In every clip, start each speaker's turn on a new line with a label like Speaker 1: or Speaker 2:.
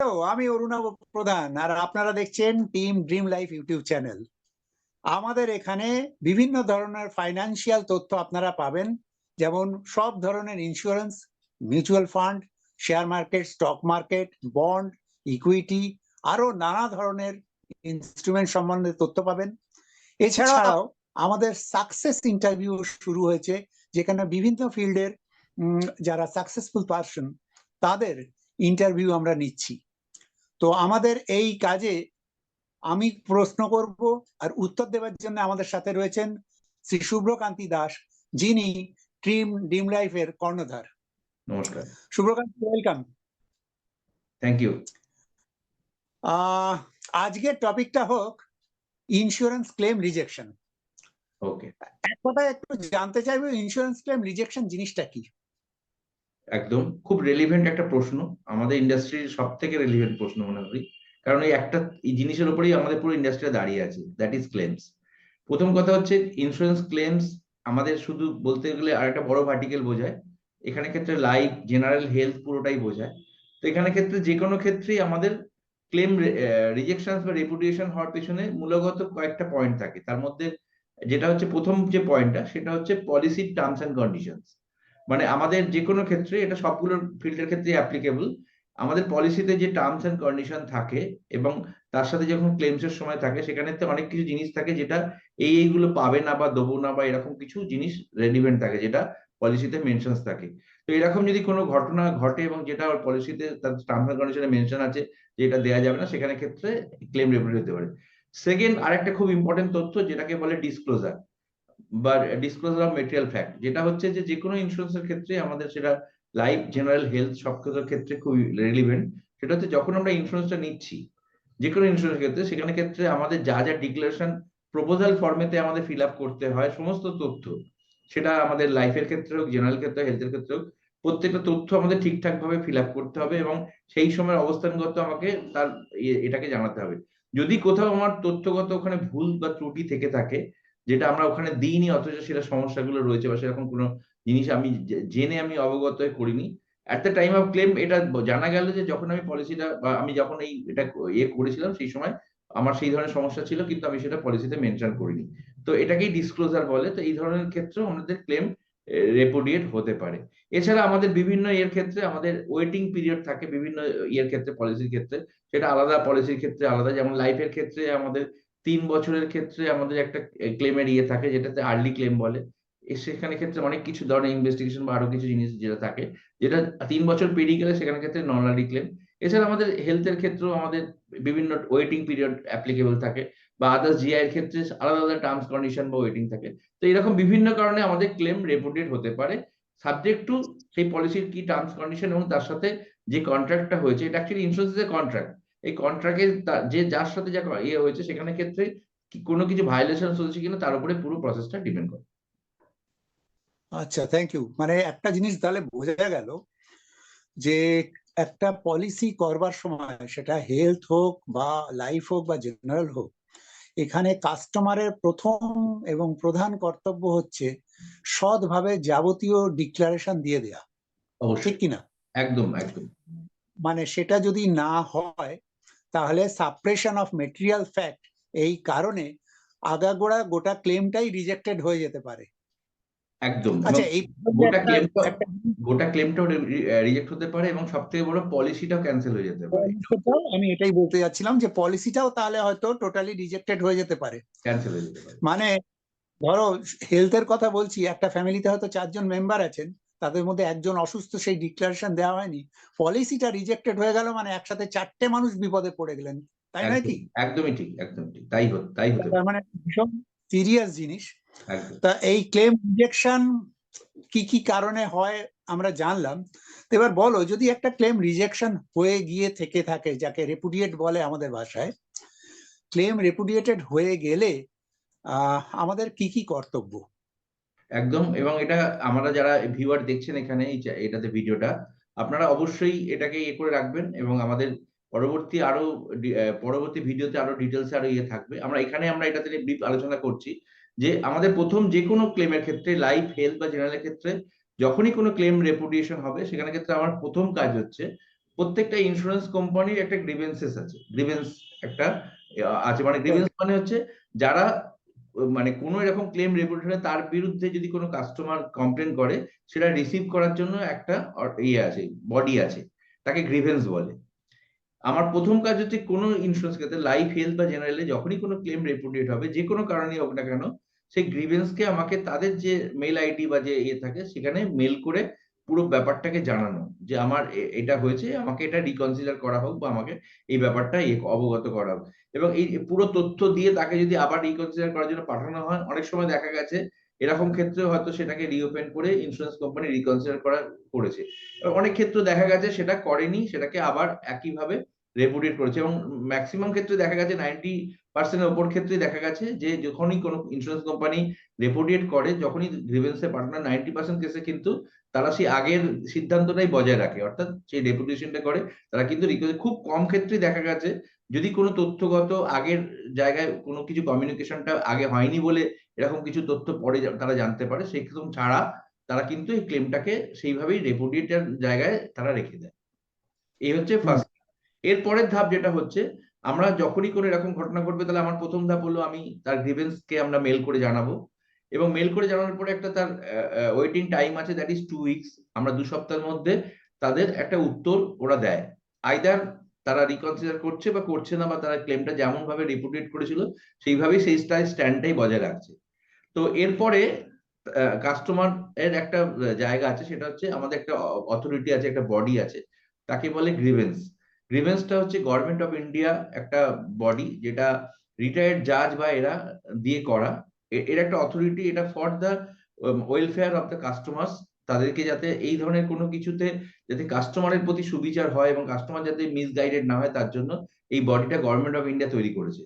Speaker 1: আমি অরুণাভ প্রধান, আর আপনারা দেখছেন team dream life YouTube channel. আমাদের এখানে বিভিন্ন ধরনের ফাইন্যান্সিয়াল তথ্য আপনারা পাবেন, যেমন সব ধরনের insurance, mutual fund, share market, stock market, bond, equity, আরো নানা ধরনের ইনস্ট্রুমেন্ট সম্বন্ধে তথ্য পাবেন। এছাড়াও আমাদের সাকসেস ইন্টারভিউ শুরু হয়েছে, যেখানে বিভিন্ন ফিল্ডের যারা সাকসেসফুল পারসন তাদের ইন্টারভিউ আমরা নিচ্ছি। তো আমাদের এই কাজে আমি প্রশ্ন করব, আর উত্তর দেওয়ার জন্য আমাদের সাথে রয়েছেন শ্রী শুভ্রকান্তি দাস, যিনি ড্রিম লাইফের কর্ণধার।
Speaker 2: নমস্কার
Speaker 1: শুভ্রকান্তি, ওয়েলকাম।
Speaker 2: Thank you.
Speaker 1: আজকের টপিকটা হোক ইন্স্যুরেন্স ক্লেম রিজেকশন।
Speaker 2: ওকে,
Speaker 1: এক কথায় একটু জানতে চাইবো, ইন্স্যুরেন্স ক্লেম রিজেকশন জিনিসটা কি?
Speaker 2: একদম খুব রেলিভেন্ট একটা প্রশ্ন, আমাদের ইন্ডাস্ট্রির সব থেকে রেলিভেন্ট প্রশ্ন মনে করি, কারণ এই জিনিসের উপরেই আমাদের পুরো ইন্ডাস্ট্রি দাঁড়িয়ে আছে, দ্যাট ইজ ক্লেমস। প্রথম কথা হচ্ছে ইন্স্যুরেন্স ক্লেমস আমাদের শুধু বলতে গেলে আর একটা বড় ভার্টিকেল বোঝায়। এখানে ক্ষেত্রে লাইফ, জেনারেল হেলথ পুরোটাই বোঝায়। তো এখানে ক্ষেত্রে যে কোনো ক্ষেত্রেই আমাদের ক্লেম রিজেকশন বা রেপুডিয়েশন হওয়ার পেছনে মূলত কয়েকটা পয়েন্ট থাকে। তার মধ্যে যেটা হচ্ছে প্রথম যে পয়েন্টটা, সেটা হচ্ছে পলিসির টার্মস অ্যান্ড কন্ডিশনস। মানে আমাদের যে কোনো ক্ষেত্রে, এটা সবগুলো ফিল্ডের ক্ষেত্রে অ্যাপ্লিকেবল, আমাদের পলিসিতে যে টার্মস এন্ড কন্ডিশন থাকে এবং তার সাথে যখন ক্লেমস এর সময় থাকে, সেখানে তো অনেক কিছু জিনিস থাকে যেটা এইগুলো পাবে না বা দেবো না বা এরকম কিছু জিনিস রেলিভেন্ট থাকে, যেটা পলিসিতে মেনশনস থাকে। তো এরকম যদি কোনো ঘটনা ঘটে এবং যেটা পলিসিতে তার টার্মস এন্ড কন্ডিশনে মেনশন আছে যে এটা দেওয়া যাবে না, সেখানে ক্ষেত্রে ক্লেম রেপুডিয়েট হতে পারে। সেকেন্ড, আরেকটা খুব ইম্পর্টেন্ট তথ্য যেটাকে বলে ডিসক্লোজার বা ডিসক্লোজার অফ মেটেরিয়াল ফ্যাক্ট, যেটা হচ্ছে যে কোনো ইন্স্যুরেন্সের ক্ষেত্রে আমাদের সেটা লাইফ, জেনারেল হেলথ সব কিছুর ক্ষেত্রে খুব রেলিভেন্ট। সেটা হচ্ছে যখন আমরা ইন্স্যুরেন্সটা নিচ্ছি, যে কোনো ইন্স্যুরেন্সের ক্ষেত্রে, সেখানে ক্ষেত্রে আমাদের যা যা ডিক্লারেশন প্রপোজাল ফর্মেতে আমাদের ফিল আপ করতে হয় সমস্ত তথ্য, সেটা আমাদের লাইফের ক্ষেত্রে হোক, জেনারেল ক্ষেত্রে, হেলথের ক্ষেত্রে হোক, প্রত্যেকটা তথ্য আমাদের ঠিকঠাক ভাবে ফিল আপ করতে হবে এবং সেই সময় অবস্থানগত আমাকে তার এটাকে জানাতে হবে। যদি কোথাও আমার তথ্যগত ওখানে ভুল বা ত্রুটি থেকে থাকে, যেটা আমরা ওখানে দিইনি অথচ সেটা সমস্যাগুলো রয়েছে বা সেরকম কোনো জিনিস আমি জেনে আমি অবগত হয়ে করিনি, at the time of clans এটা জানা গেল যে যখন আমি পলিসিটা বা আমি যখন এটা করেছিলাম, সেই সময় আমার সেই ধরনের সমস্যা ছিল কিন্তু আমি সেটা পলিসিতে মেনশন করিনি। তো এটাকেই ডিসক্লোজার বলে। তো এই ধরনের ক্ষেত্রেও আমাদের ক্লেম রেপুডিয়েট হতে পারে। এছাড়া আমাদের বিভিন্ন এর ক্ষেত্রে আমাদের ওয়েটিং পিরিয়ড থাকে, বিভিন্ন ইয়ের ক্ষেত্রে, পলিসির ক্ষেত্রে সেটা আলাদা, পলিসির ক্ষেত্রে আলাদা। যেমন লাইফের ক্ষেত্রে আমাদের 3 বছরের ক্ষেত্রে আমাদের একটা ক্লেমের থাকে, যেটাতে আর্লি ক্লেম বলে। সেখানে ক্ষেত্রে অনেক কিছু ধরনের ইনভেস্টিগেশন বা আরো কিছু জিনিস যেটা থাকে, যেটা 3 বছর পেরিয়ে গেলে সেখানে ক্ষেত্রে নন আর্লি ক্লেম। এছাড়া আমাদের হেলথের ক্ষেত্রেও আমাদের বিভিন্ন ওয়েটিং পিরিয়ড অ্যাপ্লিকেবল থাকে, বা আদার্স জিআই এর ক্ষেত্রে আলাদা আলাদা টার্মস কন্ডিশন বা ওয়েটিং থাকে। তো এরকম বিভিন্ন কারণে আমাদের ক্লেম রেপুডিয়েট হতে পারে, সাবজেক্ট টু সেই পলিসির কি টার্মস কন্ডিশন এবং তার সাথে যে কন্ট্রাক্টটা হয়েছে। এটা অ্যাকচুয়ালি ইন্স্যুরেন্স এর কন্ট্রাক্ট। এই কন্ট্রাক্টের যে যার সাথে যা হয়েছে, সেখানে ক্ষেত্রে কোনো কিছু ভায়োলেশন হচ্ছে কিনা তার উপরে পুরো প্রসেসটা ডিপেন্ড করে।
Speaker 1: আচ্ছা, থ্যাংক ইউ। মানে একটা জিনিস তাহলে বোঝা গেল যে একটা পলিসি করবার সময়, সেটা হেলথ হোক বা লাইফ হোক বা জেনারেল হোক, এখানে কাস্টমারের প্রথম এবং প্রধান কর্তব্য হচ্ছে সৎভাবে যাবতীয় ডিক্লারেশন দিয়ে দেয়া, ঠিক
Speaker 2: অবশ্যই,
Speaker 1: কিনা?
Speaker 2: একদম একদম।
Speaker 1: মানে সেটা যদি না হয়, তাহলে সাপ্রেশন অফ মেটেরিয়াল ফ্যাক্ট, এই কারণে আগাগোড়া গোটা ক্লেমটাই রিজেক্টেড হয়ে যেতে পারে।
Speaker 2: একদম, এবং
Speaker 1: আচ্ছা, এই
Speaker 2: গোটা ক্লেমটা গোটা ক্লেমটাও রিজেক্ট হতে পারে এবং সব থেকে বড় পলিসিটাও ক্যান্সেল হয়ে যেতে পারে।
Speaker 1: আমি এটাই বলতে যাচ্ছিলাম যে পলিসিটাও তাহলে হয়তো টোটালি রিজেক্টেড হয়ে যেতে পারে।
Speaker 2: ক্যান্সেল হয়ে যেতে পারে।
Speaker 1: মানে ধরো, হেলথের কথা বলছি, একটা ফ্যামিলিতে হয়তো 4 জন মেম্বার আছেন, তাদের মধ্যে একজন অসুস্থ, সেই ডিক্লারেশন দেওয়া হয়নি, পলিসিটা রিজেক্টেড হয়ে গেল, মানে একসাথে 4টে মানুষ বিপদে পড়ে গেলেন, তাই নয় কি?
Speaker 2: একদমই ঠিক, একদমই ঠিক, তাই হতে
Speaker 1: তার
Speaker 2: পারে।
Speaker 1: মানে ভীষণ সিরিয়াস জিনিস।
Speaker 2: একদম।
Speaker 1: তা এই ক্লেম রিজেকশন কি কি কারণে হয় আমরা জানলাম। তো এবার বলো, যদি একটা ক্লেম রিজেকশন হয়ে গিয়ে থেকে থাকে, যাকে রেপুডিয়েট বলে আমাদের ভাষায়, ক্লেম রেপুডিয়েটেড হয়ে গেলে আমাদের কি কি কর্তব্য?
Speaker 2: একদম, এবং এটা আমরা যারা ভিউয়ার দেখছেন এখানে এটাতে ভিডিওটা, আপনারা অবশ্যই এটাকে করে রাখবেন এবং আমাদের পরবর্তী ভিডিওতে আরো ডিটেলস আরো থাকবে। আমরা এটাতে ব্রিফ আলোচনা করছি যে আমাদের প্রথম যে কোনো ক্লেমের ক্ষেত্রে, লাইফ, হেলথ বা জেনারেলের ক্ষেত্রে, যখনই কোনো ক্লেম রেপুডিয়েশন হবে, সেখানে ক্ষেত্রে আমার প্রথম কাজ হচ্ছে প্রত্যেকটা ইন্স্যুরেন্স কোম্পানির একটা গ্রিভেন্সেস আছে, গ্রিভেন্স একটা আছে, মানে গ্রিভেন্স মানে হচ্ছে যারা মানে কোনো এরকম ক্লেম রেপুটেড তার বিরুদ্ধে যদি কোনো কাস্টমার কমপ্লেন করে সেটা রিসিভ করার জন্য একটা ইয়ে আছে, বডি আছে, তাকে গ্রিভেন্স বলে। আমার প্রথম কাজ হচ্ছে কোনো ইন্স্যুরেন্স ক্ষেত্রে লাইফ, হেলথ বা জেনারেলে যখনই কোনো ক্লেম রেপুটেড হবে যে কোনো কারণে হোক না কেন, সেই গ্রিভেন্সকে আমাকে তাদের যে মেল আইডি বা যে ইয়ে থাকে সেখানে মেল করে পুরো ব্যাপারটাকে জানানো যে আমার এটা হয়েছে, আমাকে এটা রিকনসিডার করা হোক বা আমাকে এই ব্যাপারটা অবগত করা হোক। এবং এই পুরো তথ্য দিয়ে তাকে যদি আবার রিকনসিডার করার জন্য পাঠানো হয়, অনেক সময় দেখা গেছে এরকম ক্ষেত্রে হয়তো সেটাকে রিওপেন করে ইন্স্যুরেন্স কোম্পানি রিকনসিডার করেছে। অনেক ক্ষেত্রে দেখা গেছে সেটা করেনি, সেটাকে আবার একইভাবে রেপুটেট করেছে। এবং ম্যাক্সিমাম ক্ষেত্রে দেখা গেছে 90% এর উপর ক্ষেত্রে দেখা গেছে যে যখনই কোনো ইন্স্যুরেন্স কোম্পানি রেপুটেট করে, যখনই গ্রিভেন্সে পাঠানো 90% কেসে কিন্তু তারা সেই আগের সিদ্ধান্তটাই বজায় রাখে, অর্থাৎ সেই রেপুটেশনটা করে তারা কিন্তু খুব কম ক্ষেত্রেই দেখা গেছে যদি কোনো তথ্যগত আগের জায়গায় কোনো কিছু কমিউনিকেশনটা আগে হয়নি বলে এরকম কিছু তথ্য পরে তারা জানতে পারে, সেরকম ছাড়া তারা কিন্তু এই ক্লেমটাকে সেইভাবেই রেপুটেটের জায়গায় তারা রেখে দেয়। এই হচ্ছে ফার্স্ট। এর পরের ধাপ যেটা হচ্ছে, আমরা যখনই কোনো এরকম ঘটনা ঘটবে তাহলে আমার প্রথম ধাপ হলো আমি তার গ্রিভেন্স কে আমরা মেল করে জানাবো, এবং মেল করে জানানোর পরে একটা তার ওয়েটিং টাইম আছে, দ্যাট ইজ 2 উইকস। আমরা 2 সপ্তাহের মধ্যে তাদের একটা উত্তর ওরা দেয়, আইদার তারা রিকনসিডার করছে বা করছে না, বা তারা ক্লেমটা যেমন ভাবে রিপোর্টেড করেছিল সেইভাবেই সেই স্ট্যান্ডটাই বজায় রাখছে। তো এরপরে কাস্টমার এর একটা জায়গা আছে, সেটা হচ্ছে আমাদের একটা অথরিটি আছে, একটা বডি আছে, তাকে বলে গ্রিভেন্স। গ্রিভেন্সটা হচ্ছে গভর্নমেন্ট অফ ইন্ডিয়া একটা বডি, যেটা রিটায়ার্ড জাজ বা এরা দিয়ে করা। এর একটা অথরিটি, এটা for the welfare of the customers, তাদেরকে যাতে এই ধরনের কোনো কিছুতে যাতে কাস্টমারের প্রতি সুবিচার হয় এবং কাস্টমার যাতে মিসগাইডেড না হয় তার জন্য এই বডিটা গভর্নমেন্ট অফ ইন্ডিয়া তৈরি করেছে।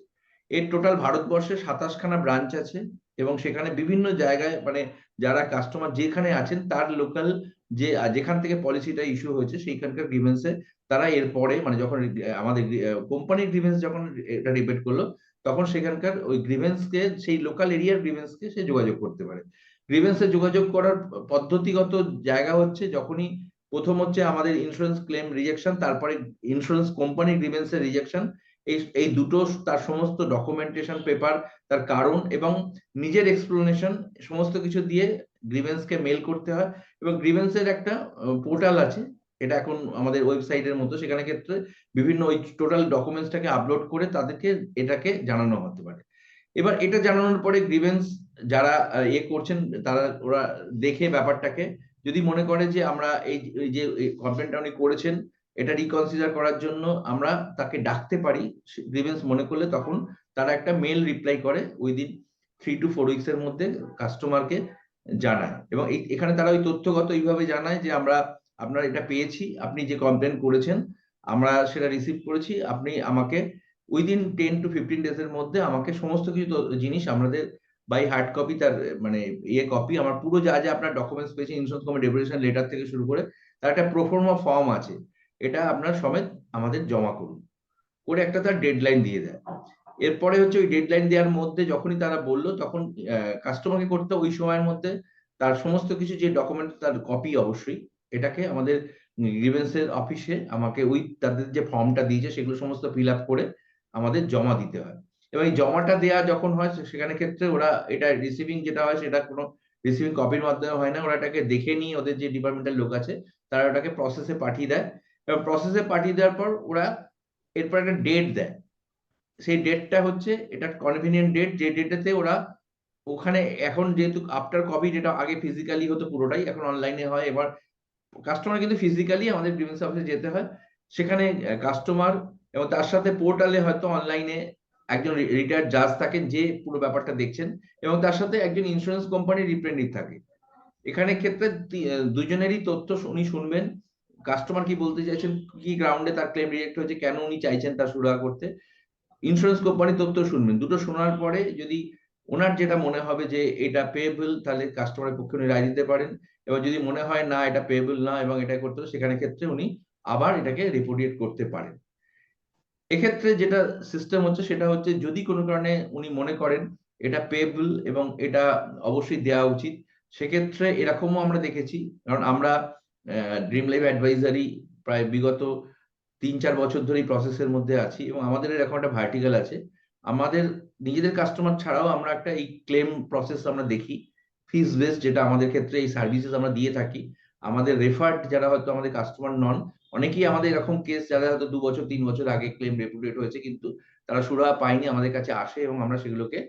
Speaker 2: এর টোটাল ভারতবর্ষে 27খানা ব্রাঞ্চ আছে, এবং সেখানে বিভিন্ন জায়গায় মানে যারা কাস্টমার যেখানে আছেন তার লোকাল যে যেখান থেকে পলিসিটা ইস্যু হয়েছে সেইখানকার গ্রিভেন্সে তারা এরপরে মানে যখন আমাদের কোম্পানির গ্রিভেন্স যখন এটা রিপেট করলো, তখন সেখানকার ওই গ্রিভেন্সকে, সেই লোকাল এরিয়ার গ্রিভেন্সকে সে যোগাযোগ করতে পারে। গ্রিভেন্সে যোগাযোগ করার পদ্ধতিগত জায়গা হচ্ছে, যখনই প্রথম হচ্ছে আমাদের ইন্স্যুরেন্স ক্লেম রিজেকশন, তারপরে ইন্স্যুরেন্স কোম্পানি গ্রিভেন্সের রিজেকশন। এই দুটো তার সমস্ত ডকুমেন্টেশন পেপার, তার কারণ এবং নিজের এক্সপ্লেনেশন সমস্ত কিছু দিয়ে গ্রিভেন্সকে মেল করতে হয়। এবং গ্রিভেন্সের একটা পোর্টাল আছে, এটা এখন আমাদের ওয়েবসাইটের মতো, সেখানে ক্ষেত্রে বিভিন্ন ওই টোটাল ডকুমেন্টসটাকে আপলোড করে তাদেরকে এটাকে জানানো হতে পারে। এবার এটা জানানোর পরে গ্রিভেন্স যারা করছেন তারা ওরা দেখে ব্যাপারটাকে যদি মনে করে যে আমরা এই যে কমপ্লেনটা উনি করেছেন এটা রিকনসিডার করার জন্য আমরা তাকে ডাকতে পারি, গ্রিভেন্স মনে করলে তখন তারা একটা মেল রিপ্লাই করে উইদিন 3 to 4 উইকস এর মধ্যে কাস্টমারকে জানায়। এবং এখানে তারা ওই তথ্যগত এইভাবে জানায় যে আমরা আপনার এটা পেয়েছি, আপনি যে কমপ্লেন করেছেন আমরা সেটা রিসিভ করেছি, আপনি আমাকে উইদিন 10 to 15 ডেজ এর মধ্যে আমাকে সমস্ত কিছু জিনিস আমাদের বাই হার্ড কপি, তার মানে কপি, আমার পুরো যা যা আপনার ডকুমেন্টস পেয়েছেন, ইন্স্যুরেন্স কোম্পানি ডেপুটেশন লেটার থেকে শুরু করে তার একটা প্রোফর্মা ফর্ম আছে, এটা আপনার সমেত আমাদের জমা করুন করে একটা তার ডেডলাইন দিয়ে দেয়। এরপরে হচ্ছে ওই ডেডলাইন দেওয়ার মধ্যে যখনই তারা বললো তখন কাস্টমারকে করতে ওই সময়ের মধ্যে তার সমস্ত কিছু যে ডকুমেন্ট, তার কপি অবশ্যই এটাকে আমাদের গ্রিভেন্সের অফিসে আমাকে ওই তাদের যে ফর্মটা দিয়েছে সেগুলো সমস্ত ফিল আপ করে আমাদের জমা দিতে হয়। এবং এই জমাটা দেওয়া যখন হয় সেখানে ক্ষেত্রে ওরা এটা রিসিভিং যেটা হয় সেটা কোনো রিসিভিং কপির মাধ্যমে হয় না, ওরা এটাকে দেখে নিয়ে ওদের যে ডিপার্টমেন্টের লোক আছে তারা ওটাকে প্রসেসে পাঠিয়ে দেয়। এবং প্রসেসে পাঠিয়ে দেওয়ার পর ওরা এরপর একটা ডেট দেয়, সেই ডেটটা হচ্ছে এটা কনভিনিয়েন্ট ডেট, যে ডেটেতে ওরা ওখানে এখন যেহেতু আফটার কপি, যেটা আগে ফিজিক্যালি হতো পুরোটাই এখন অনলাইনে হয়, এবার কাস্টমার কিন্তু ফিজিক্যালি আমাদের গ্রিভেন্স অফিসে যেতে হয়, সেখানে কাস্টমার এবং তার সাথে পোর্টালে হয়তো অনলাইনে একজন রিটায়ার্ড জাজ থাকেন যে পুরো ব্যাপারটা দেখছেন, এবং তার সাথে একজন ইন্স্যুরেন্স কোম্পানির রিপ্রেজেন্টেটিভ থাকে। এখানে ক্ষেত্রে দুজনেরই তথ্য উনি শুনবেন, কাস্টমার কি বলতে চাইছেন, কি গ্রাউন্ডে তার ক্লেম রিজেক্ট হয়েছে, কেন উনি চাইছেন তার সুরাহা করতে, ইন্স্যুরেন্স কোম্পানির তথ্য শুনবেন। দুটো শোনার পরে যদি ওনার যেটা মনে হবে যে এটা পেয়েবল, তাহলে কাস্টমারের পক্ষে উনি রায় দিতে পারেন। এবার যদি মনে হয় না এটা পেয়েবল না এবং এটা করতে হবে, সেখানে ক্ষেত্রে উনি আবার এটাকে রিপুডিয়েট করতে পারেন। এক্ষেত্রে যেটা সিস্টেম হচ্ছে সেটা হচ্ছে, যদি কোনো কারণে উনি মনে করেন এটা পেয়েবল এবং এটা অবশ্যই দেওয়া উচিত, সেক্ষেত্রে এরকমও আমরা দেখেছি, কারণ আমরা ড্রিম লাইফ অ্যাডভাইজারি প্রায় বিগত 3-4 বছর ধরে এই প্রসেসের মধ্যে আছি এবং আমাদের এরকম একটা ভার্টিক্যাল আছে। আমাদের নিজেদের কাস্টমার ছাড়াও আমরা একটা এই ক্লেম প্রসেস আমরা দেখি, ফিস বেস, যেটা আমাদের ক্ষেত্রে এই সার্ভিসেস আমরা দিয়ে থাকি। আমাদের রেফার্ড যারা হয়তো আমাদের কাস্টমার নন, অনেকেই আমাদের এরকম কেস যারা হয়তো 2 বছর 3 বছর আগে ক্লেম রেপুটেড হয়েছে কিন্তু তারা সুরাহা পায়নি, আমাদের কাছে আসে এবং আমরা সেগুলোকে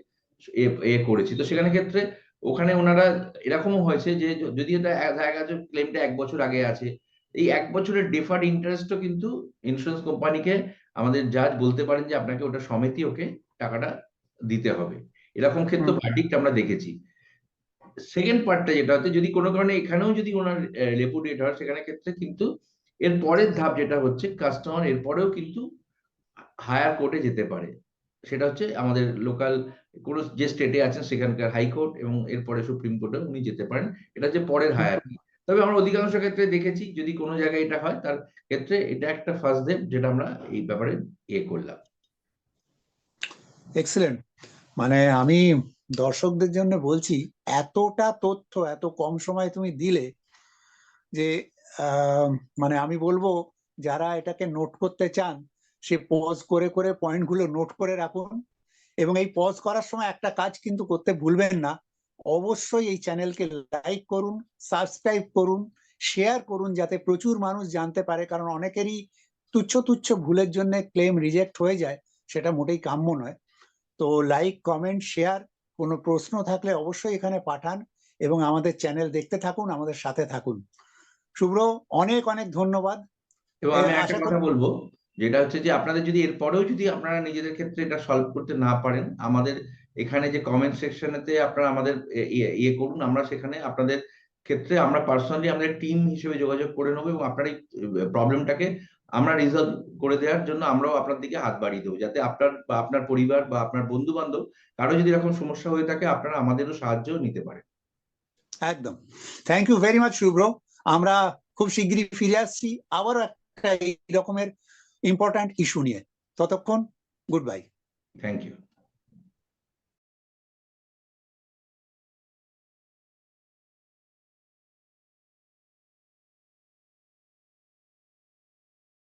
Speaker 2: করেছি। তো সেখানে ক্ষেত্রে ওখানে ওনারা এরকমও হয়েছে যে যদি এটা দেখা গেছে ক্লেমটা 1 বছর আগে আছে, এই 1 বছরের ডেফার্ড ইন্টারেস্টও কিন্তু ইন্স্যুরেন্স কোম্পানিকে আমাদের জাজ বলতে পারেন যে আপনাকে ওটা সমেতই ওকে টাকাটা দিতে হবে। এরকম ক্ষেত্রে ভার্ডিক্ট আমরা দেখেছি। সেকেন্ড পার্টটা যেটা হচ্ছে, যদি কোনো কারণে এখানেও যদি ওনার রেপুটেড হয়, সেখানে ক্ষেত্রে কিন্তু এর পরের ধাপ যেটা হচ্ছে, কাস্টমার এরপরেও কিন্তু হায়ার কোর্টে যেতে পারে। সেটা হচ্ছে আমাদের লোকাল কোনো যে স্টেটে আছেন সেখানকার হাইকোর্ট এবং এরপরে সুপ্রিম কোর্টে উনি যেতে পারেন। এটা হচ্ছে পরের হায়ারকি। তবে আমরা অধিকাংশ ক্ষেত্রে দেখেছি যদি কোনো জায়গায় এটা হয় তার ক্ষেত্রে এটা একটা ফার্স্ট স্টেপ যেটা আমরা এই ব্যাপারে করলাম।
Speaker 1: এক্সিলেন্ট। মানে আমি দর্শকদের জন্য বলছি, এতটা তথ্য এত কম সময় তুমি দিলে যে মানে আমি বলবো যারা এটাকে নোট করতে চান সে পজ করে করে পয়েন্টগুলো নোট করে রাখুন, এবং এই পজ করার সময় একটা কাজ কিন্তু করতে ভুলবেন না, অবশ্যই এই চ্যানেলকে লাইক করুন, সাবস্ক্রাইব করুন, শেয়ার করুন, যাতে প্রচুর মানুষ জানতে পারে। কারণ অনেকেরই তুচ্ছ তুচ্ছ ভুলের জন্য ক্লেম রিজেক্ট হয়ে যায়, সেটা মোটেই কাম্য নয়। তো লাইক, কমেন্ট, শেয়ার, কোনো প্রশ্ন থাকলে অবশ্যই এখানে পাঠান এবং আমাদের চ্যানেল দেখতে থাকুন, আমাদের সাথে থাকুন। শুভ্র, অনেক অনেক ধন্যবাদ।
Speaker 2: এবং আমি একটা
Speaker 1: আশা
Speaker 2: কথা
Speaker 1: করি
Speaker 2: বলবো, যেটা হচ্ছে যে আপনাদের যদি এরপরেও যদি আপনারা নিজেদের ক্ষেত্রে এটা সলভ করতে না পারেন, আমাদের এখানে যে কমেন্ট সেকশনেতে আপনারা আমাদের করুন, আমরা সেখানে আপনাদের ক্ষেত্রে আমরা পার্সোনালি আমাদের টিম হিসেবে যোগাযোগ করে নেবো এবং আপনার এই প্রবলেমটাকে আমরা রিজলভ করে দেওয়ার জন্য আমরাও আপনার দিকে হাত বাড়িয়ে দেবো, যাতে আপনার বা আপনার পরিবার বা আপনার বন্ধু বান্ধব কারো যদি এরকম সমস্যা হয়ে থাকে আপনারা আমাদেরও সাহায্য নিতে পারেন।
Speaker 1: একদম। থ্যাংক ইউ ভেরি মাচ শুভ্র। আমরা খুব শিগগিরই ফিরে আসছি আবারও একটা এই রকমের ইম্পর্ট্যান্ট ইস্যু নিয়ে। ততক্ষণ গুড বাই।
Speaker 2: Thank you.